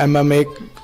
MMA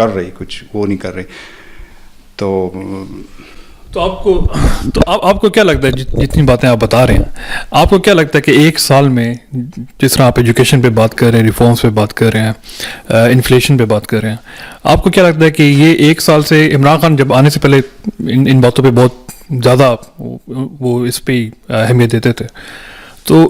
کر رہی, کچھ وہ نہیں کر رہی. تو آپ کو کیا لگتا ہے, جتنی باتیں آپ بتا رہے ہیں, آپ کو کیا لگتا ہے کہ ایک سال میں جس طرح آپ ایجوکیشن پہ بات کر رہے ہیں, ریفارمس پہ بات کر رہے ہیں, انفلیشن پہ بات کر رہے ہیں, آپ کو کیا لگتا ہے کہ یہ ایک سال سے عمران خان جب آنے سے پہلے ان باتوں پہ بہت زیادہ وہ اس پہ اہمیت دیتے تھے, تو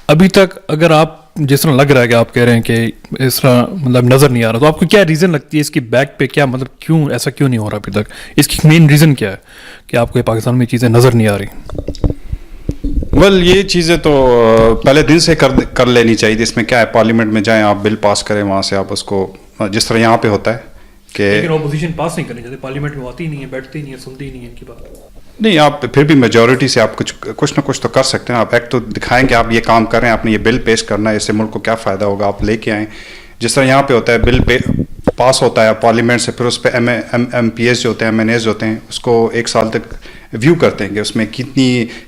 ابھی تک اگر آپ جس طرح لگ رہا ہے کہ آپ کہہ رہے ہیں کہ اس طرح مطلب نظر نہیں آ رہا, تو آپ کو کیا ریزن لگتی ہے اس کی بیک پہ, کیا مطلب کیوں ایسا کیوں نہیں ہو رہا ابھی تک, اس کی مین ریزن کیا ہے کہ آپ کو پاکستان میں چیزیں نظر نہیں آ رہی؟ یہ چیزیں تو پہلے دن سے کر لینی چاہیے. اس میں کیا ہے, پارلیمنٹ میں جائیں آپ, بل پاس کریں, وہاں سے آپ اس کو, جس طرح یہاں پہ ہوتا ہے کہ لیکن اپوزیشن پاس نہیں کرنی چاہتے, پارلیمنٹ میں آتی ہی نہیں ہے, بیٹھتی نہیں ہے, سنتی ہی نہیں ہے ان کی بات. نہیں, آپ پھر بھی میجورٹی سے آپ کچھ نہ کچھ تو کر سکتے ہیں. آپ ایک تو دکھائیں کہ آپ یہ کام کر رہے ہیں, آپ نے یہ بل پیش کرنا ہے, اس سے ملک کو کیا فائدہ ہوگا, آپ لے کے آئیں. جس طرح یہاں پہ ہوتا ہے, بل پاس ہوتا ہے پارلیمنٹ سے, پھر اس پہ ایم پی ایس جو ہوتے ہیں, ایم این ایز ہوتے ہیں, اس کو ایک سال تک ویو کرتے ہیں کہ اس میں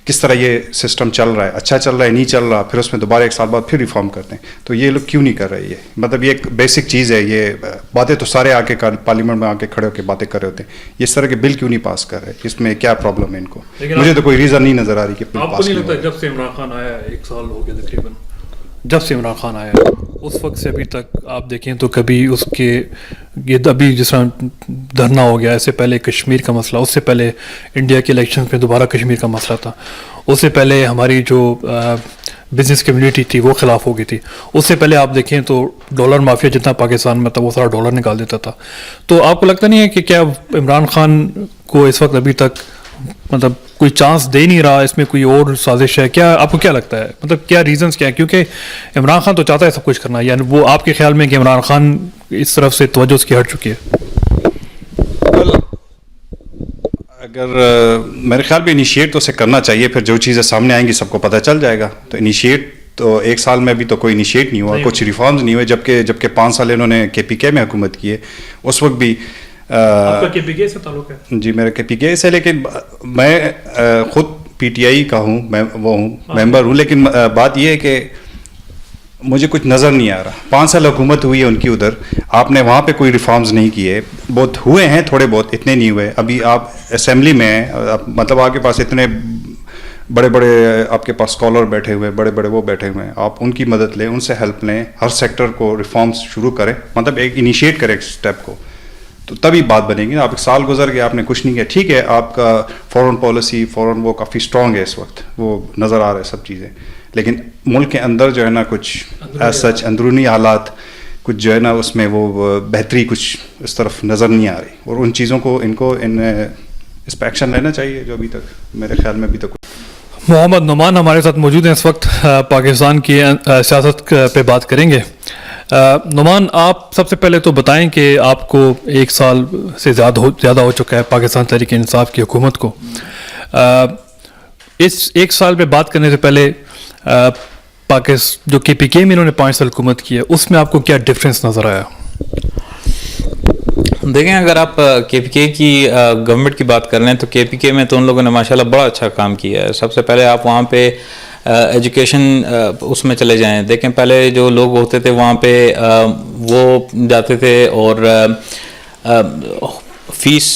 کس طرح یہ سسٹم چل رہا ہے, اچھا چل رہا ہے, نہیں چل رہا, پھر اس میں دوبارہ ایک سال بعد پھر ریفارم کرتے ہیں. تو یہ لوگ کیوں نہیں کر رہے, یہ مطلب یہ ایک بیسک چیز ہے. یہ باتیں تو سارے آ کے پارلیمنٹ میں آ کے کھڑے ہو کے باتیں کر رہے ہوتے ہیں, یہ اس طرح کے بل کیوں نہیں پاس کر رہے, اس میں کیا پرابلم ہے ان کو؟ مجھے تو کوئی ریزن نہیں نظر آ رہی کہ آپ کو نہیں لگتا جب سے عمران خان آیا, ایک سال ہو گیا تقریباً جب سے عمران خان آیا, اس وقت سے ابھی تک آپ دیکھیں تو کبھی اس کے یہ ابھی جس طرح دھرنا ہو گیا, اس سے پہلے کشمیر کا مسئلہ, اس سے پہلے انڈیا کے الیکشن میں دوبارہ کشمیر کا مسئلہ تھا, اس سے پہلے ہماری جو بزنس کمیونٹی تھی وہ خلاف ہو گئی تھی, اس سے پہلے آپ دیکھیں تو ڈالر مافیا جتنا پاکستان میں تھا وہ سارا ڈالر نکال دیتا تھا. تو آپ کو لگتا نہیں ہے کہ کیا عمران خان کو اس وقت ابھی تک مطلب کوئی چانس دے نہیں رہا, اس میں کوئی اور سازش ہے کیا, آپ کو کیا لگتا ہے, مطلب کیا ریزنس کیا ہے؟ کیونکہ عمران خان تو چاہتا ہے سب کچھ کرنا, یعنی وہ آپ کے خیال میں کہ عمران خان اس طرف سے توجہ اس کی ہٹ چکی ہے؟ اگر میرے خیال میں انیشیٹ تو اسے کرنا چاہیے, پھر جو چیزیں سامنے آئیں گی سب کو پتہ چل جائے گا. تو انیشیٹ تو ایک سال میں ابھی تو کوئی انیشیٹ نہیں ہوا, کچھ ریفارمز نہیں ہوئے, جبکہ 5 سال انہوں نے کے پی کے میں حکومت کی ہے. اس وقت بھی آپ کا کے پی کے سے تعلق ہے؟ جی میرا کے پی کے سے, لیکن میں خود پی ٹی آئی کا ہوں, میں وہ ہوں, ممبر ہوں, لیکن بات یہ ہے کہ مجھے کچھ نظر نہیں آ رہا. 5 سال حکومت ہوئی ہے ان کی ادھر, آپ نے وہاں پہ کوئی ریفارمز نہیں کیے, بہت ہوئے ہیں تھوڑے بہت, اتنے نہیں ہوئے. ابھی آپ اسمبلی میں ہیں, مطلب آپ کے پاس اتنے بڑے بڑے آپ کے پاس اسکالر بیٹھے ہوئے, بڑے بڑے وہ بیٹھے ہوئے ہیں, آپ ان کی مدد لیں, ان سے ہیلپ لیں, ہر سیکٹر کو ریفارمز شروع کریں, مطلب ایک انیشیٹ کریں ایک اسٹیپ کو, تو تبھی بات بنے گی. آپ ایک سال گزر گیا, آپ نے کچھ نہیں کیا, ٹھیک ہے آپ کا فورن پالیسی فورن وہ کافی اسٹرانگ ہے اس وقت, وہ نظر آ رہا ہے سب چیزیں, لیکن ملک کے اندر جو ہے نا کچھ ایز سچ اندرونی حالات کچھ جو ہے نا اس میں وہ بہتری کچھ اس طرف نظر نہیں آ رہی, اور ان چیزوں کو اس پہ ایکشن لینا چاہیے جو ابھی تک میرے خیال میں ابھی تک. محمد نعمان ہمارے ساتھ موجود ہیں اس وقت, پاکستان کی سیاست پہ بات کریں گے. نعمان, آپ سب سے پہلے تو بتائیں کہ آپ کو 1 سال سے زیادہ ہو چکا ہے پاکستان تحریک انصاف کی حکومت کو. اس 1 سال پہ بات کرنے سے پہلے جو کے پی کے میں انہوں نے 5 سال حکومت کی ہے, اس میں آپ کو کیا ڈفرینس نظر آیا؟ دیکھیں, اگر آپ کے پی کے کی گورنمنٹ کی بات کر رہے ہیں تو کے پی کے میں تو ان لوگوں نے ماشاءاللہ بڑا اچھا کام کیا ہے. سب سے پہلے آپ وہاں پہ ایجوکیشن اس میں چلے جائیں, دیکھیں پہلے جو لوگ ہوتے تھے وہاں پہ وہ جاتے تھے اور فیس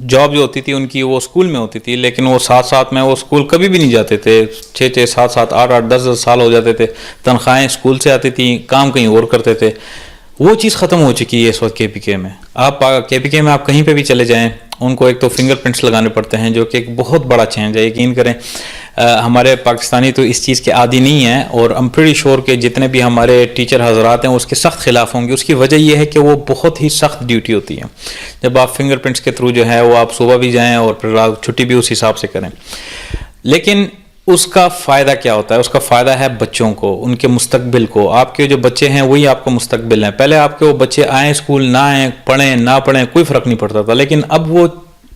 جاب جو ہوتی تھی ان کی وہ اسکول میں ہوتی تھی, لیکن وہ ساتھ میں وہ اسکول کبھی بھی نہیں جاتے تھے. 6 7 8 10 سال ہو جاتے تھے, تنخواہیں اسکول سے آتی تھیں, کام کہیں اور کرتے تھے. وہ چیز ختم ہو چکی ہے اس وقت کے پی کے میں. آپ کے پی کے میں آپ کہیں پہ بھی چلے جائیں, ان کو ایک تو فنگر پرنٹس لگانے پڑتے ہیں, جو کہ ایک بہت بڑا چینج ہے. یقین کریں ہمارے پاکستانی تو اس چیز کے عادی نہیں ہیں, اور ایم پریٹی شور کہ جتنے بھی ہمارے ٹیچر حضرات ہیں اس کے سخت خلاف ہوں گے. اس کی وجہ یہ ہے کہ وہ بہت ہی سخت ڈیوٹی ہوتی ہے. جب آپ فنگر پرنٹس کے تھرو جو ہے وہ آپ صبح بھی جائیں اور پھر رات چھٹی بھی اس حساب سے کریں. لیکن اس کا فائدہ کیا ہوتا ہے؟ اس کا فائدہ ہے بچوں کو, ان کے مستقبل کو. آپ کے جو بچے ہیں وہی آپ کا مستقبل ہیں. پہلے آپ کے وہ بچے آئیں اسکول نہ آئیں, پڑھیں نہ پڑھیں, کوئی فرق نہیں پڑتا تھا, لیکن اب وہ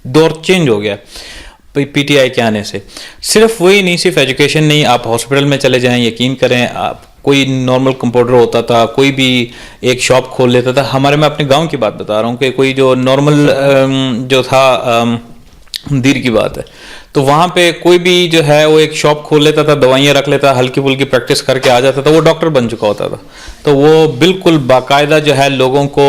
دور چینج ہو گیا پی ٹی آئی کے آنے سے. صرف وہی نہیں, صرف ایجوکیشن نہیں, آپ ہاسپٹل میں چلے جائیں, یقین کریں آپ کوئی نارمل کمپاؤنڈر ہوتا تھا, کوئی بھی ایک شاپ کھول لیتا تھا. ہمارے میں اپنے گاؤں کی بات بتا رہا ہوں کہ کوئی جو نارمل جو تھا دیر کی بات ہے. تو وہاں پہ کوئی بھی جو ہے وہ ایک شاپ کھول لیتا تھا, دوائیاں رکھ لیتا, ہلکی پھلکی پریکٹس کر کے آ جاتا تھا, وہ ڈاکٹر بن چکا ہوتا تھا. تو وہ بالکل باقاعدہ جو ہے لوگوں کو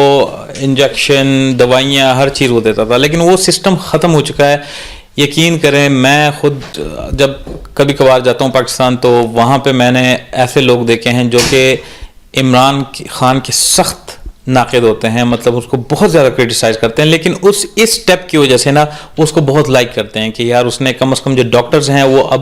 انجیکشن, دوائیاں, ہر چیز وہ دیتا تھا. لیکن وہ سسٹم ختم ہو چکا ہے. یقین کریں, میں خود جب کبھی کبھار جاتا ہوں پاکستان تو وہاں پہ میں نے ایسے لوگ دیکھے ہیں جو کہ عمران خان کے سخت ناقد ہوتے ہیں, مطلب اس کو بہت زیادہ کرٹیسائز کرتے ہیں, لیکن اس اسٹیپ کی وجہ سے نا اس کو بہت لائک کرتے ہیں کہ یار اس نے کم از کم جو ڈاکٹرز ہیں وہ اب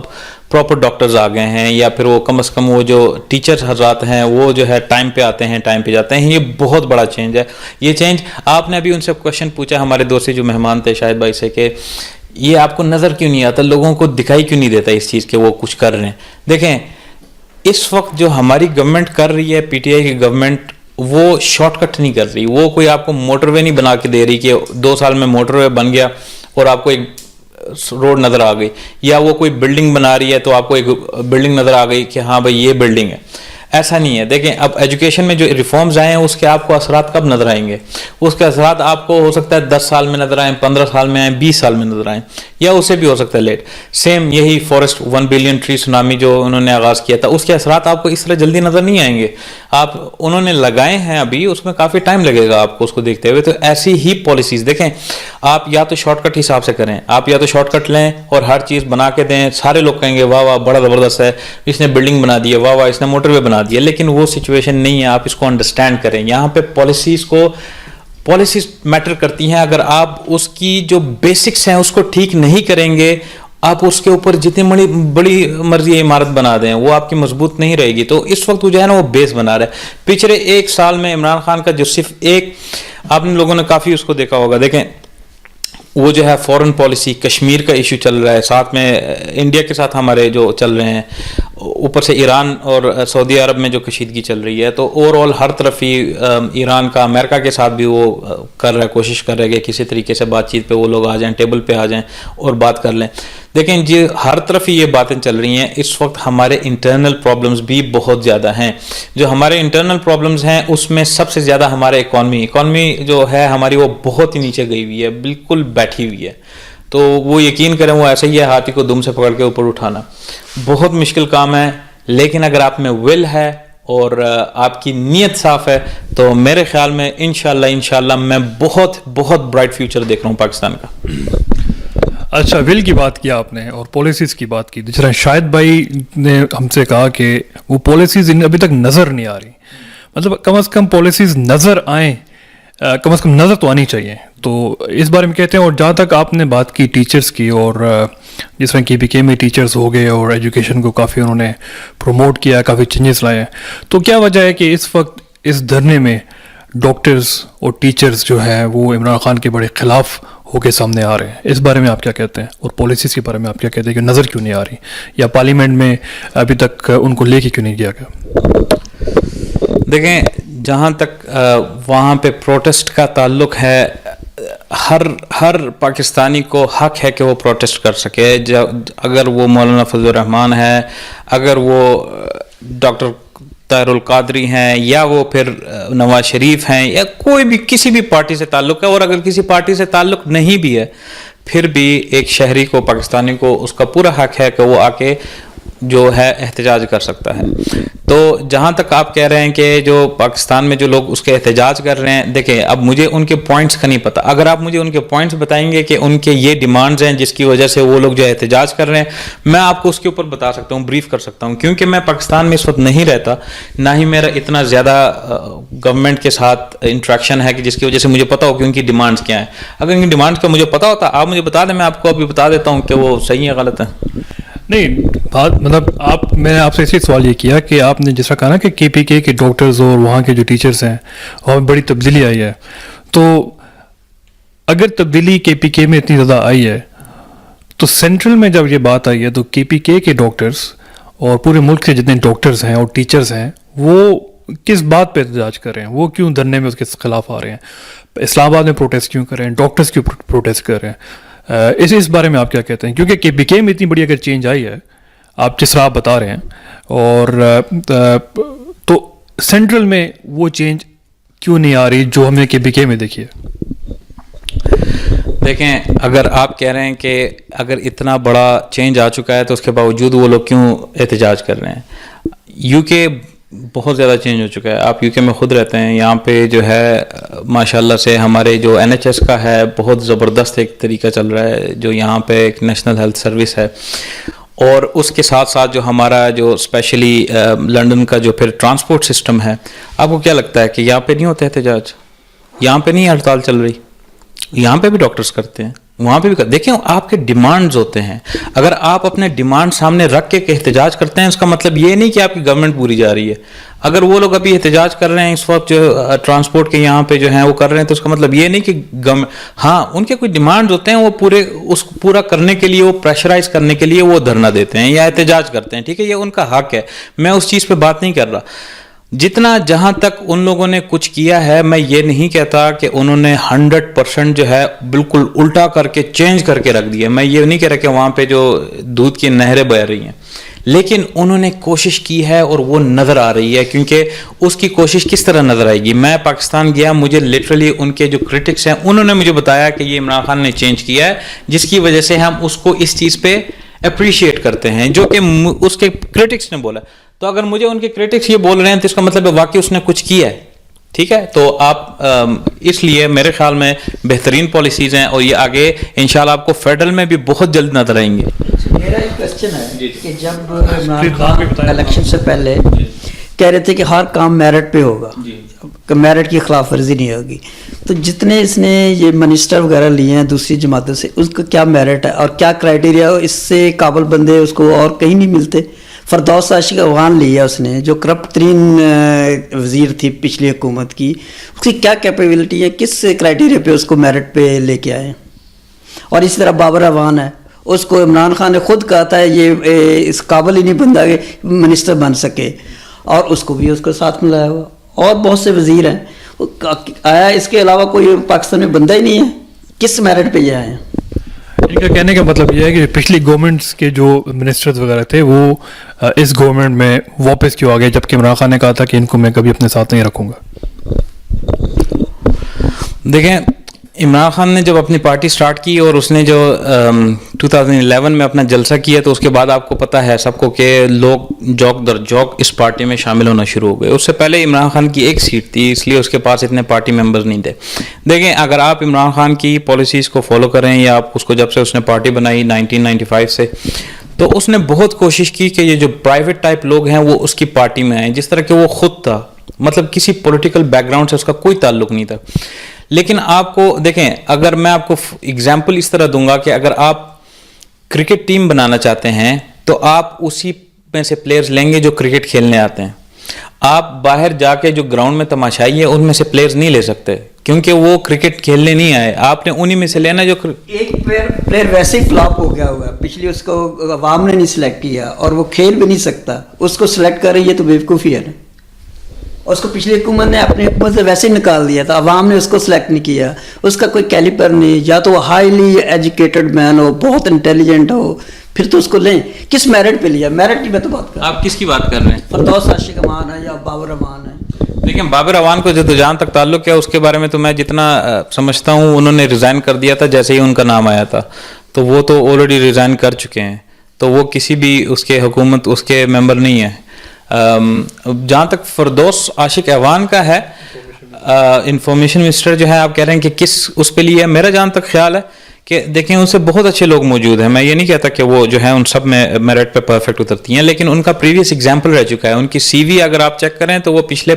پراپر ڈاکٹرز آ گئے ہیں, یا پھر وہ کم از کم وہ جو ٹیچر حضرات ہیں وہ جو ہے ٹائم پہ آتے ہیں, ٹائم پہ جاتے ہیں. یہ بہت بڑا چینج ہے. یہ چینج آپ نے ابھی ان سے کویشچن پوچھا ہمارے دوسرے جو مہمان تھے شاہد بھائی سے کہ یہ آپ کو نظر کیوں نہیں آتا, لوگوں کو دکھائی کیوں نہیں دیتا اس چیز کے وہ کچھ کر رہے ہیں. دیکھیں اس وقت جو ہماری گورنمنٹ کر رہی ہے, پی ٹی آئی کی گورنمنٹ, وہ شارٹ کٹ نہیں کر رہی. وہ کوئی آپ کو موٹر وے نہیں بنا کے دے رہی کہ 2 سال میں موٹر وے بن گیا اور آپ کو ایک روڈ نظر آ گئی, یا وہ کوئی بلڈنگ بنا رہی ہے تو آپ کو ایک بلڈنگ نظر آ گئی کہ ہاں بھائی یہ بلڈنگ ہے. ایسا نہیں ہے. دیکھیں اب ایجوکیشن میں جو ریفارمز آئے ہیں اس کے آپ کو اثرات کب نظر آئیں گے؟ اس کے اثرات آپ کو ہو سکتا ہے 10 سال میں نظر آئیں, 15 سال میں آئیں, 20 سال میں نظر آئیں, یا اس سے بھی ہو سکتا ہے لیٹ. سیم یہی فارسٹ 1 بلین ٹری سونامی جو انہوں نے آغاز کیا تھا, اس کے اثرات آپ کو اس طرح جلدی نظر نہیں آئیں گے. آپ انہوں نے لگائے ہیں ابھی, اس میں کافی ٹائم لگے گا آپ کو اس کو دیکھتے ہوئے. تو ایسی ہی پالیسیز دیکھیں, آپ یا تو شارٹ کٹ حساب سے کریں, آپ یا تو شارٹ کٹ لیں اور ہر چیز بنا کے دیں, سارے لوگ کہیں گے واہ واہ بڑا زبردست ہے, اس نے بلڈنگ بنا دی ہے, واہ واہ اس نے موٹر وے بنا دیا. لیکن وہ سچویشن نہیں ہے. آپ اس کو انڈرسٹینڈ کریں. یہاں پہ پالیسیز میٹر کرتی ہیں. اگر آپ اس کی جو بیسکس ہیں اس کو ٹھیک نہیں کریں گے, آپ اس کے اوپر جتنی بڑی مرضی عمارت بنا دیں وہ آپ کی مضبوط نہیں رہے گی. تو اس وقت وہ جو ہے نا وہ بیس بنا رہا ہے. پچھلے 1 سال میں عمران خان کا جو صرف ایک, آپ نے لوگوں نے کافی اس کو دیکھا ہوگا, دیکھیں وہ جو ہے فورن پالیسی, کشمیر کا ایشو چل رہا ہے, ساتھ میں انڈیا کے ساتھ ہمارے جو چل رہے ہیں, اوپر سے ایران اور سعودی عرب میں جو کشیدگی چل رہی ہے. تو اوور آل ہر طرف ہی ایران کا امریکہ کے ساتھ بھی وہ کر رہا ہے, کوشش کر رہا ہے کہ کسی طریقے سے بات چیت پہ وہ لوگ آ جائیں, ٹیبل پہ آ جائیں اور بات کر لیں. دیکھیں جی ہر طرف ہی یہ باتیں چل رہی ہیں. اس وقت ہمارے انٹرنل پرابلمز بھی بہت زیادہ ہیں. جو ہمارے انٹرنل پرابلمز ہیں اس میں سب سے زیادہ ہمارے اکانومی جو ہے ہماری وہ بہت ہی نیچے گئی ہوئی ہے, بالکل بیٹھی ہوئی ہے. تو وہ یقین کریں وہ ایسا ہی ہے ہاتھی کو دم سے پکڑ کے اوپر اٹھانا. بہت مشکل کام ہے, لیکن اگر آپ میں ول ہے اور آپ کی نیت صاف ہے تو میرے خیال میں انشاءاللہ میں بہت بہت برائٹ فیوچر دیکھ رہا ہوں پاکستان کا. اچھا, ول کی بات کی آپ نے اور پالیسیز کی بات کی. جس طرح شاہد بھائی نے ہم سے کہا کہ وہ پالیسیز ابھی تک نظر نہیں آ رہی, مطلب کم از کم پالیسیز نظر آئیں, کم از کم نظر تو آنی چاہیے. تو اس بارے میں کہتے ہیں. اور جہاں تک آپ نے بات کی ٹیچرز کی, اور جس طرح کے پی کے میں ٹیچرز ہو گئے اور ایجوکیشن کو کافی انہوں نے پروموٹ کیا, کافی چینجز لائے ہیں, تو کیا وجہ ہے کہ اس وقت اس دھرنے میں ڈاکٹرز اور ٹیچرز جو ہے وہ عمران خان کے بڑے خلاف ہو کے سامنے آ رہے ہیں؟ اس بارے میں آپ کیا کہتے ہیں, اور پالیسیز کے بارے میں آپ کیا کہتے ہیں کہ نظر کیوں نہیں آ رہی, یا پارلیمنٹ میں ابھی تک ان کو لے کے کیوں نہیں گیا گیا؟ دیکھیں جہاں تک وہاں پہ پروٹیسٹ کا تعلق ہے, ہر پاکستانی کو حق ہے کہ وہ پروٹیسٹ کر سکے. اگر وہ مولانا فضل الرحمان ہے, اگر وہ ڈاکٹر طاہر القادری ہیں, یا وہ پھر نواز شریف ہیں, یا کوئی بھی کسی بھی پارٹی سے تعلق ہے, اور اگر کسی پارٹی سے تعلق نہیں بھی ہے پھر بھی ایک شہری کو, پاکستانی کو اس کا پورا حق ہے کہ وہ آ کے جو ہے احتجاج کر سکتا ہے. تو جہاں تک آپ کہہ رہے ہیں کہ جو پاکستان میں جو لوگ اس کے احتجاج کر رہے ہیں, دیکھیں اب مجھے ان کے پوائنٹس کا نہیں پتہ. اگر آپ مجھے ان کے پوائنٹس بتائیں گے کہ ان کے یہ ڈیمانڈز ہیں جس کی وجہ سے وہ لوگ جو احتجاج کر رہے ہیں, میں آپ کو اس کے اوپر بتا سکتا ہوں, بریف کر سکتا ہوں, کیونکہ میں پاکستان میں اس وقت نہیں رہتا, نہ ہی میرا اتنا زیادہ گورنمنٹ کے ساتھ انٹریکشن ہے کہ جس کی وجہ سے مجھے پتا ہو کہ ان کی ڈیمانڈز کیا ہیں. اگر ان کی ڈیمانڈز کا مجھے پتا ہوتا, آپ مجھے بتا دیں, میں آپ کو ابھی بتا دیتا ہوں کہ وہ صحیح ہے غلط ہے. نہیں بات مطلب میں نے آپ سے اسی سوال یہ کیا کہ آپ نے جس طرح کہا نا کہ کے پی کے ڈاکٹرز اور وہاں کے جو ٹیچرز ہیں وہاں بڑی تبدیلی آئی ہے. تو اگر تبدیلی کے پی کے میں اتنی زیادہ آئی ہے تو سینٹرل میں جب یہ بات آئی ہے تو کے پی کے ڈاکٹرز اور پورے ملک کے جتنے ڈاکٹرز ہیں اور ٹیچرز ہیں وہ کس بات پہ احتجاج کر رہے ہیں, وہ کیوں دھرنے میں اس کے خلاف آ رہے ہیں, اسلام آباد میں پروٹیسٹ کیوں کر رہے ہیں, ڈاکٹرز کیوں پروٹیسٹ کر رہے ہیں, اس بارے میں آپ کیا کہتے ہیں؟ کیونکہ کے پی کے میں اتنی بڑی اگر چینج آئی ہے آپ جس طرح آپ بتا رہے ہیں, اور تو سینٹرل میں وہ چینج کیوں نہیں آ رہی جو ہم نے کے پی کے میں دیکھی ہے؟ دیکھیں اگر آپ کہہ رہے ہیں کہ اگر اتنا بڑا چینج آ چکا ہے تو اس کے باوجود وہ لوگ کیوں احتجاج کر رہے ہیں؟ یو کے بہت زیادہ چینج ہو چکا ہے. آپ یو کے میں خود رہتے ہیں, یہاں پہ جو ہے ماشاءاللہ سے ہمارے جو NHS کا ہے بہت زبردست ایک طریقہ چل رہا ہے, جو یہاں پہ ایک نیشنل ہیلتھ سروس ہے, اور اس کے ساتھ ساتھ جو ہمارا جو اسپیشلی لنڈن کا جو پھر ٹرانسپورٹ سسٹم ہے. آپ کو کیا لگتا ہے کہ یہاں پہ نہیں ہوتا احتجاج؟ یہاں پہ نہیں ہڑتال چل رہی؟ یہاں پہ بھی ڈاکٹرز کرتے ہیں, وہاں پہ بھی دیکھیں آپ کے ڈیمانڈز ہوتے ہیں. اگر آپ اپنے ڈیمانڈ سامنے رکھ کے احتجاج کرتے ہیں اس کا مطلب یہ نہیں کہ آپ کی گورنمنٹ پوری جا رہی ہے. اگر وہ لوگ ابھی احتجاج کر رہے ہیں اس وقت جو ٹرانسپورٹ کے یہاں پہ جو ہیں وہ کر رہے ہیں تو اس کا مطلب یہ نہیں کہ ہاں ان کے کوئی ڈیمانڈز ہوتے ہیں, وہ اس کو پورا کرنے کے لیے, وہ پریشرائز کرنے کے لیے وہ دھرنا دیتے ہیں یا احتجاج کرتے ہیں. ٹھیک ہے, یہ ان کا حق ہے, میں اس چیز پہ بات نہیں کر رہا. جتنا جہاں تک ان لوگوں نے کچھ کیا ہے, میں یہ نہیں کہتا کہ انہوں نے 100% جو ہے بالکل الٹا کر کے چینج کر کے رکھ دیا. میں یہ نہیں کہہ رہا کہ وہاں پہ جو دودھ کی نہریں بہ رہی ہیں, لیکن انہوں نے کوشش کی ہے اور وہ نظر آ رہی ہے. کیونکہ اس کی کوشش کس طرح نظر آئے گی؟ میں پاکستان گیا, مجھے لٹرلی ان کے جو کرٹکس ہیں انہوں نے مجھے بتایا کہ یہ عمران خان نے چینج کیا ہے, جس کی وجہ سے ہم اس کو اس چیز پہ اپریشیٹ کرتے ہیں, جو کہ اس کے کرٹکس نے بولا. تو اگر مجھے ان کے کرٹکس یہ بول رہے ہیں تو اس کا مطلب واقعی اس نے کچھ کیا ہے. ٹھیک ہے, تو آپ اس لیے میرے خیال میں بہترین پالیسیز ہیں, اور یہ آگے انشاءاللہ آپ کو فیڈرل میں بھی بہت جلد نظر آئیں گے. میرا ایک کوشچن ہے کہ جب عمران خان الیکشن سے پہلے کہہ رہے تھے کہ ہر کام میرٹ پہ ہوگا, میرٹ کی خلاف ورزی نہیں ہوگی, تو جتنے اس نے یہ منسٹر وغیرہ لیے ہیں دوسری جماعتوں سے, اس کا کیا میرٹ ہے اور کیا کرائٹیریا؟ اس سے قابل بندے اس کو اور کہیں نہیں ملتے. فردوس عاشق افغان لیا اس نے, جو کرپٹ ترین وزیر تھی پچھلی حکومت کی, اس کی کیا کیپیبلٹی ہے, کس کرائٹیریا پہ اس کو میرٹ پہ لے کے آئے؟ اور اسی طرح بابر اعوان ہے, اس کو عمران خان نے خود کہا تھا یہ اس قابل ہی نہیں بندہ کہ منسٹر بن سکے, اور اس کو بھی اس کو ساتھ ملایا ہوا. اور بہت سے وزیر ہیں, آیا اس کے علاوہ کوئی پاکستان میں بندہ ہی نہیں ہے. کس میرٹ پہ یہ آئے ہیں؟ ان کا کہنے کا مطلب یہ ہے کہ پچھلی گورنمنٹس کے جو منسٹرز وغیرہ تھے وہ اس گورنمنٹ میں واپس کیوں آ گئے, جبکہ عمران خان نے کہا تھا کہ ان کو میں کبھی اپنے ساتھ نہیں رکھوں گا. دیکھیں عمران خان نے جب اپنی پارٹی سٹارٹ کی اور اس نے جو 2011 میں اپنا جلسہ کیا, تو اس کے بعد آپ کو پتہ ہے سب کو کہ لوگ جوک در جوک اس پارٹی میں شامل ہونا شروع ہو گئے. اس سے پہلے عمران خان کی ایک سیٹ تھی, اس لیے اس کے پاس اتنے پارٹی ممبرز نہیں تھے. دیکھیں اگر آپ عمران خان کی پالیسیز کو فالو کریں, یا آپ اس کو جب سے اس نے پارٹی بنائی 1995 سے, تو اس نے بہت کوشش کی کہ یہ جو پرائیویٹ ٹائپ لوگ ہیں وہ اس کی پارٹی میں آئیں, جس طرح کہ وہ خود تھا, مطلب کسی پولیٹیکل بیک گراؤنڈ سے اس کا کوئی تعلق نہیں تھا. لیکن آپ کو دیکھیں, اگر میں آپ کو اگزامپل اس طرح دوں گا کہ اگر آپ کرکٹ ٹیم بنانا چاہتے ہیں تو آپ اسی میں سے پلیئرز لیں گے جو کرکٹ کھیلنے آتے ہیں. آپ باہر جا کے جو گراؤنڈ میں تماشائی ہیں ان میں سے پلیئرز نہیں لے سکتے, کیونکہ وہ کرکٹ کھیلنے نہیں آئے. آپ نے انہی میں سے لینا جو ایک پلیئر ویسے ہی فلاپ ہو گیا ہوا ہے, پچھلی اس کو عوام نے نہیں سلیکٹ کیا اور وہ کھیل بھی نہیں سکتا, اس کو سلیکٹ کر رہی ہے تو بیوقوفی ہے نا. اس کو پچھلی حکومت نے اپنی حکومت سے ویسے ہی نکال دیا تھا, عوام نے اس کو سلیکٹ نہیں کیا, اس کا کوئی کیلیپر نہیں, یا تو وہ ہائیلی ایجوکیٹڈ مین ہو, بہت انٹیلیجنٹ ہو, پھر تو اس کو لیں. کس میرٹ پہ لیا؟ میرٹ کی میں تو بات کر رہا ہوں. آپ کس کی بات کر رہے ہیں؟ فردوس عاشق امان ہے یا بابر امان ہے. دیکھیں بابر اعوان کو جدوجہد تک تعلق ہے, اس کے بارے میں تو میں جتنا سمجھتا ہوں انہوں نے ریزائن کر دیا تھا جیسے ہی ان کا نام آیا تھا, تو وہ تو آلریڈی ریزائن کر چکے ہیں, تو وہ کسی بھی اس کے حکومت اس کے ممبر نہیں ہیں. جہاں تک فردوس عاشق اعوان کا ہے, انفارمیشن منسٹر جو ہے, آپ کہہ رہے ہیں کہ کس اس پہ لیے, میرا جہاں تک خیال ہے کہ دیکھیں ان سے بہت اچھے لوگ موجود ہیں. میں یہ نہیں کہتا کہ وہ جو ہے ان سب میں میرٹ پہ پرفیکٹ اترتی ہیں, لیکن ان کا پریویس ایگزامپل رہ چکا ہے. ان کی سی وی اگر آپ چیک کریں تو وہ پچھلے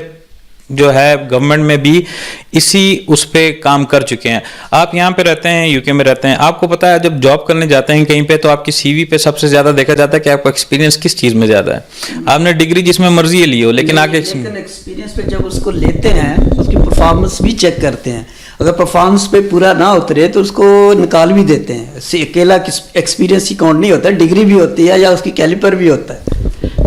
جو ہے گورنمنٹ میں بھی اسی اس پہ کام کر چکے ہیں. آپ یہاں پہ رہتے ہیں, یو کے میں رہتے ہیں, آپ کو پتا ہے جب جاب کرنے جاتے ہیں کہیں پہ تو آپ کی سی وی پہ سب سے زیادہ دیکھا جاتا ہے کہ آپ کا ایکسپیرینس کس چیز میں زیادہ ہے. آپ نے ڈگری جس میں مرضی لی ہو, لیکن آگے ایکسپیرینس پہ جب اس کو لیتے ہیں اس کی پرفارمنس بھی چیک کرتے ہیں. اگر پرفارمنس پہ پورا نہ اترے تو اس کو نکال بھی دیتے ہیں. اکیلا ایکسپیرینس ہی کاؤنٹ نہیں ہوتا, ڈگری بھی ہوتی ہے یا اس کی کیلیپر بھی ہوتا ہے.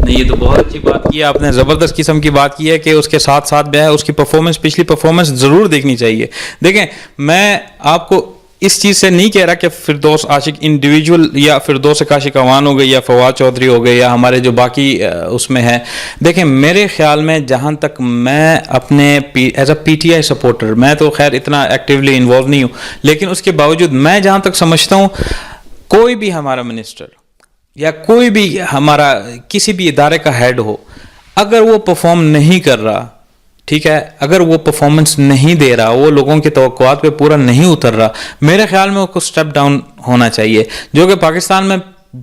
نہیں, یہ تو بہت اچھی بات کی ہے آپ نے, زبردست قسم کی بات کی ہے کہ اس کے ساتھ ساتھ بھی ہے اس کی پرفارمنس, پچھلی پرفارمنس ضرور دیکھنی چاہیے. دیکھیں میں آپ کو اس چیز سے نہیں کہہ رہا کہ فردوس عاشق انڈیویجول یا فردوس عاشق اوان ہو گئی یا فواد چودھری ہو گئی یا ہمارے جو باقی اس میں ہے. دیکھیں میرے خیال میں جہاں تک میں اپنے as a P T I supporter, میں تو خیر اتنا ایکٹیولی انوالو نہیں ہوں, لیکن اس کے باوجود میں جہاں تک سمجھتا ہوں کوئی بھی ہمارا منسٹر یا کوئی بھی ہمارا کسی بھی ادارے کا ہیڈ ہو, اگر وہ پرفارم نہیں کر رہا, ٹھیک ہے, اگر وہ پرفارمنس نہیں دے رہا, وہ لوگوں کی توقعات پہ پورا نہیں اتر رہا, میرے خیال میں اس کو اسٹیپ ڈاؤن ہونا چاہیے, جو کہ پاکستان میں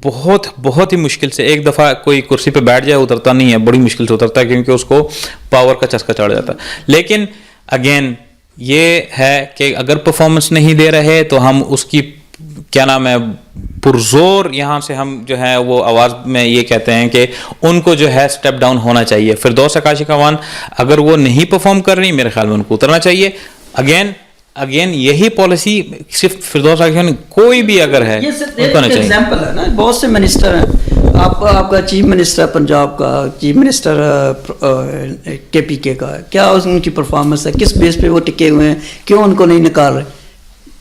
بہت ہی مشکل سے ایک دفعہ کوئی کرسی پہ بیٹھ جائے, اترتا نہیں ہے, بڑی مشکل سے اترتا ہے کیونکہ اس کو پاور کا چسکا چڑھ جاتا ہے. لیکن اگین یہ ہے کہ اگر پرفارمنس نہیں دے رہے تو ہم اس کی کیا نام ہے پرزور یہاں سے ہم جو ہے وہ آواز میں یہ کہتے ہیں کہ ان کو جو ہے اسٹیپ ڈاؤن ہونا چاہیے. فردوس عاشق اوان اگر وہ نہیں پرفارم کر رہی, میرے خیال میں ان کو اترنا چاہیے. اگین یہی پالیسی صرف فردوس عاشق اوان, کوئی بھی اگر ہے یہ صرف ایک ایگزامپل ہے نا, بہت سے منسٹر ہیں. آپ کا چیف منسٹر پنجاب کا, چیف منسٹر کے پی کے کا, کیا ان کی پرفارمنس ہے, کس بیس پہ وہ ٹکے ہوئے ہیں, کیوں ان کو نہیں نکال رہے,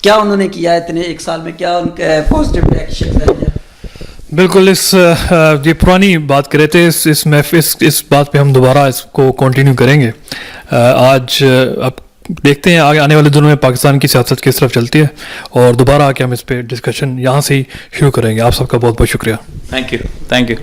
کیا انہوں نے کیا اتنے ایک سال میں, کیا ان کا پازیٹیو ایکشن ہے؟ بالکل یہ پرانی بات کر رہے تھے, اس بات پہ ہم دوبارہ اس کو کنٹینیو کریں گے. آج اب دیکھتے ہیں آگے آنے والے دنوں میں پاکستان کی سیاست کس طرف چلتی ہے, اور دوبارہ آ کے ہم اس پہ ڈسکشن یہاں سے ہی شروع کریں گے. آپ سب کا بہت بہت شکریہ. Thank you.